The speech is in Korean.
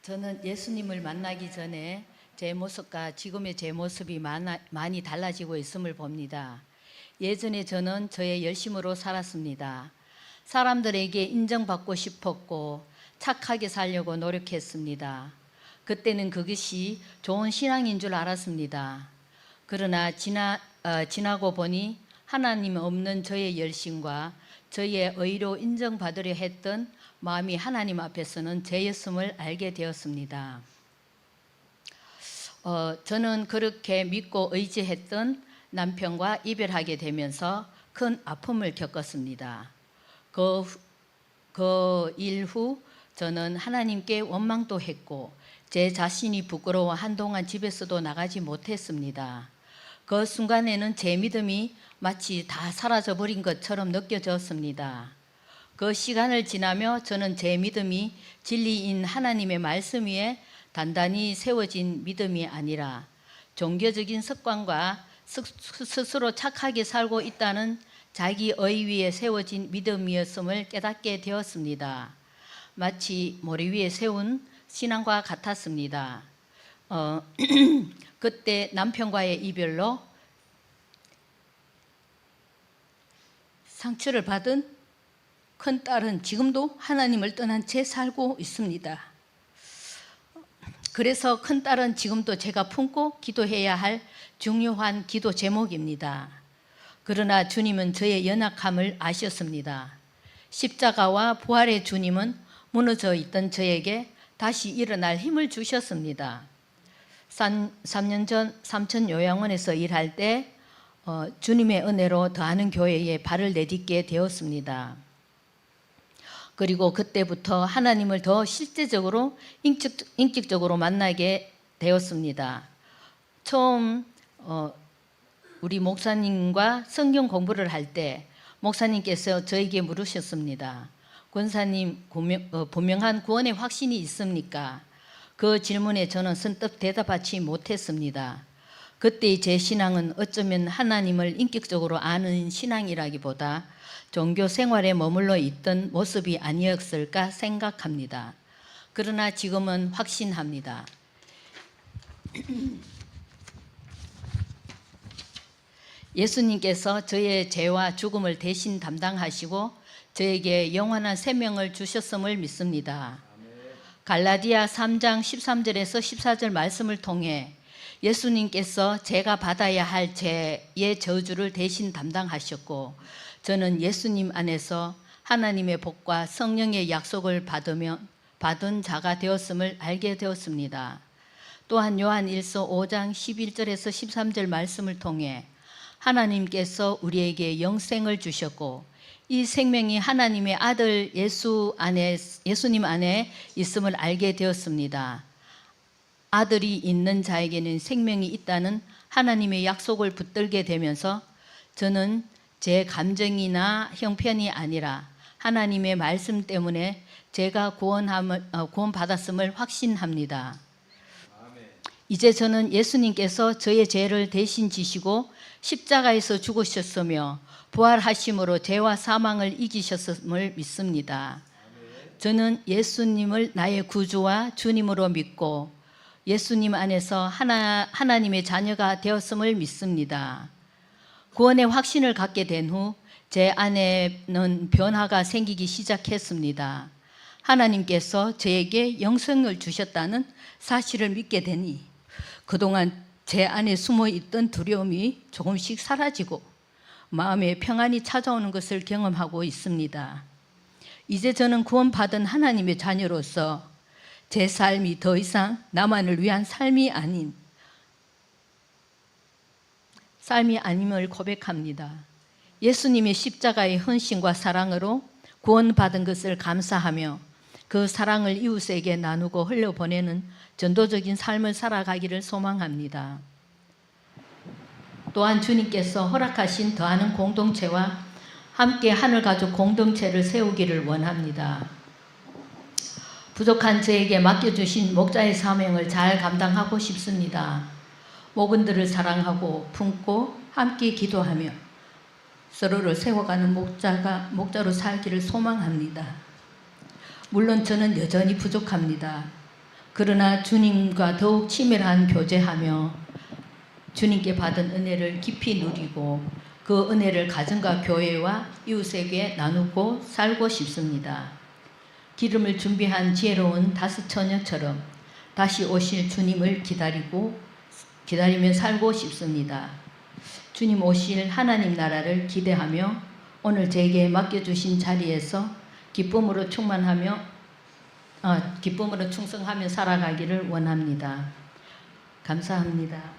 저는 예수님을 만나기 전에 제 모습과 지금의 제 모습이 많이 달라지고 있음을 봅니다. 예전에 저는 저의 열심으로 살았습니다. 사람들에게 인정받고 싶었고 착하게 살려고 노력했습니다. 그때는 그것이 좋은 신앙인 줄 알았습니다. 그러나 지나고 보니 하나님 없는 저의 열심과 저의 의로 인정받으려 했던 마음이 하나님 앞에서는 죄였음을 알게 되었습니다. 저는 그렇게 믿고 의지했던 남편과 이별하게 되면서 큰 아픔을 겪었습니다. 그 일 후 저는 하나님께 원망도 했고 제 자신이 부끄러워 한동안 집에서도 나가지 못했습니다. 그 순간에는 제 믿음이 마치 다 사라져버린 것처럼 느껴졌습니다. 그 시간을 지나며 저는 제 믿음이 진리인 하나님의 말씀 위에 단단히 세워진 믿음이 아니라 종교적인 습관과 스스로 착하게 살고 있다는 자기 의 위에 세워진 믿음이었음을 깨닫게 되었습니다. 마치 모래 위에 세운 신앙과 같았습니다. 그때 남편과의 이별로 상처를 받은 큰딸은 지금도 하나님을 떠난 채 살고 있습니다. 그래서 큰딸은 지금도 제가 품고 기도해야 할 중요한 기도 제목입니다. 그러나 주님은 저의 연약함을 아셨습니다. 십자가와 부활의 주님은 무너져 있던 저에게 다시 일어날 힘을 주셨습니다. 3년 전 삼천요양원에서 일할 때 주님의 은혜로 더하는 교회에 발을 내딛게 되었습니다. 그리고 그때부터 하나님을 더 실제적으로 인격적으로 만나게 되었습니다. 처음 우리 목사님과 성경 공부를 할 때 목사님께서 저에게 물으셨습니다. 권사님, 분명한 구원의 확신이 있습니까? 그 질문에 저는 선뜻 대답하지 못했습니다. 그때의 제 신앙은 어쩌면 하나님을 인격적으로 아는 신앙이라기보다 종교 생활에 머물러 있던 모습이 아니었을까 생각합니다. 그러나 지금은 확신합니다. 예수님께서 저의 죄와 죽음을 대신 담당하시고 저에게 영원한 생명을 주셨음을 믿습니다. 갈라디아 3장 13절에서 14절 말씀을 통해 예수님께서 제가 받아야 할 죄의 저주를 대신 담당하셨고 저는 예수님 안에서 하나님의 복과 성령의 약속을 받은 자가 되었음을 알게 되었습니다. 또한 요한일서 5장 11절에서 13절 말씀을 통해 하나님께서 우리에게 영생을 주셨고 이 생명이 하나님의 아들 예수님 안에 있음을 알게 되었습니다. 아들이 있는 자에게는 생명이 있다는 하나님의 약속을 붙들게 되면서 저는 제 감정이나 형편이 아니라 하나님의 말씀 때문에 제가 구원받았음을 확신합니다. 이제 저는 예수님께서 저의 죄를 대신 지시고 십자가에서 죽으셨으며 부활하심으로 죄와 사망을 이기셨음을 믿습니다. 저는 예수님을 나의 구주와 주님으로 믿고 예수님 안에서 하나님의 자녀가 되었음을 믿습니다. 구원의 확신을 갖게 된 후 제 안에는 변화가 생기기 시작했습니다. 하나님께서 저에게 영생을 주셨다는 사실을 믿게 되니 그동안 제 안에 숨어있던 두려움이 조금씩 사라지고 마음에 평안이 찾아오는 것을 경험하고 있습니다. 이제 저는 구원받은 하나님의 자녀로서 제 삶이 더 이상 나만을 위한 삶이 아님을 고백합니다. 예수님의 십자가의 헌신과 사랑으로 구원받은 것을 감사하며 그 사랑을 이웃에게 나누고 흘려보내는 전도적인 삶을 살아가기를 소망합니다. 또한 주님께서 허락하신 더하는 공동체와 함께 하늘가족 공동체를 세우기를 원합니다. 부족한 저에게 맡겨주신 목자의 사명을 잘 감당하고 싶습니다. 목원들을 사랑하고 품고 함께 기도하며 서로를 세워가는 목자로 살기를 소망합니다. 물론 저는 여전히 부족합니다. 그러나 주님과 더욱 친밀한 교제하며 주님께 받은 은혜를 깊이 누리고 그 은혜를 가정과 교회와 이웃에게 나누고 살고 싶습니다. 기름을 준비한 지혜로운 다섯 처녀처럼 다시 오실 주님을 기다리며 살고 싶습니다. 주님 오실 하나님 나라를 기대하며 오늘 제게 맡겨주신 자리에서 기쁨으로 충성하며 살아가기를 원합니다. 감사합니다.